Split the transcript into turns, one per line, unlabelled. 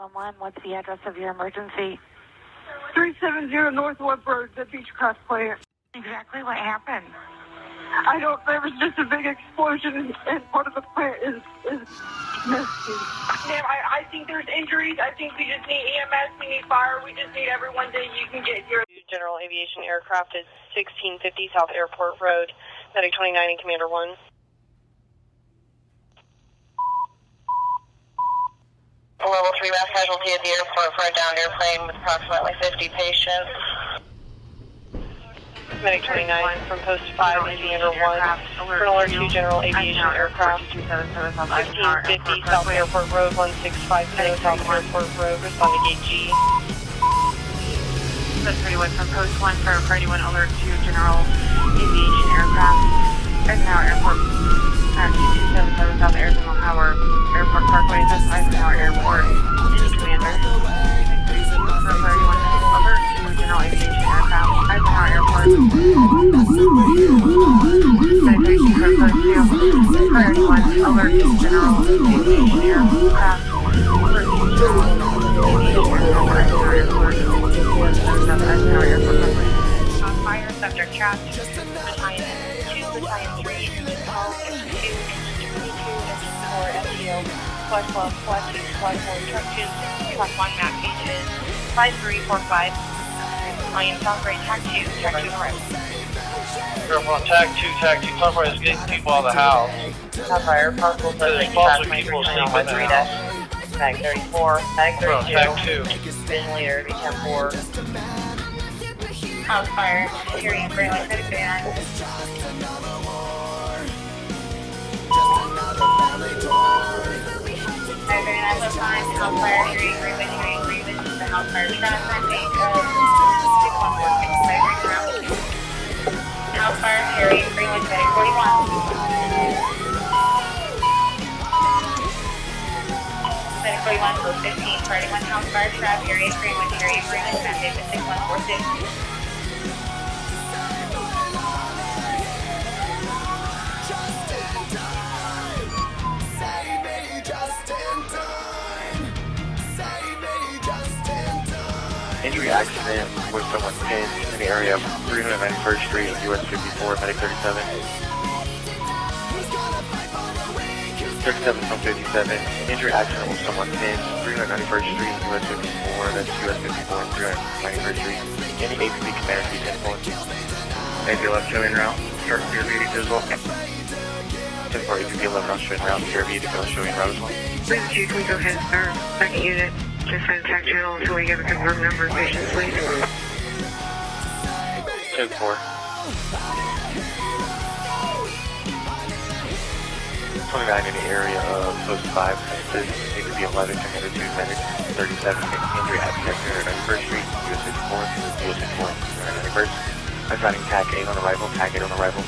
911, what's the address of your emergency?
370 North Woodward, the Beechcraft plant.
Exactly what happened?
There was just a big explosion and part of the plant is missing. Ma'am, I think there's injuries. I think we just need EMS, we need fire, we just need everyone that you can get here.
General Aviation Aircraft is 1650 South Airport Road, Medic 29 and Commander 1. Level 3 mass casualty at the airport for a downed airplane with approximately 50 patients. Medic 29 from Post 5 and Commander 1. For Alert 2 General Aviation Aircraft 1650 South Airport Road, 1650 South Airport Road, respond to gate G.
Post 31 from Post 1 for 31 Alert 2 General Aviation Aircraft, Eisenhower Airport, 2277 South Arizona Tower, Airport Parkway, that's Eisenhower Airport, Commander. For 31 Alert 2 General Aviation Aircraft, Eisenhower Airport. Citation for Post 2, 31 Alert 2 General Aviation Aircraft, Alert 2 General Aviation Aircraft, Eisenhower Airport. Eisenhower Airport. On fire, subject trapped. Battalion 2, Battalion 3, Engine 12, Engine 2, Engine 22, Engine 4, FGO, Squad 12, Squad 2, Squad 4, Truck 2, Truck 1, map pages, 5345. Battalion South Ray, Tag 2, Tag 2 arrival.
Careful on Tag 2, Southway is getting people out of the house.
Southfire, possible
There's possibly people sleeping in the house.
Tag 34, Tag 32.
Tag 2.
Vision leader, VTAM 4. House fire, hearing Braylon 39. Tag 39 is time, house fire, hearing Braylon, the house fire trap, page 6146, house fire, hearing Braylon 41. Medic 41, code 15, 31 house fire trap, area agreement, message at 6146.
Injury accident with someone pinned in the area of 391st Street, US 54, Medic 37. 37 from 57. Injury accident with someone pinned 391st Street, US 54, that's US 54 and 391st Street. Any APB commander to be 10 points. APB 11 showing route, start clear vehicle as well. 10 for APB 11 on showing route, clear vehicle showing route as well.
Please, Chief, we go ahead and start second unit. Just send tech channel until we get a confirmed number of patients, please.
10-4. 29 in the area of Post 5, this is APB 11, Commander 2, Medic 37, injury accident, 391st Street, US 54, US 54, 391st. I'm finding Tag 8 on arrival, Tag 8 on arrival.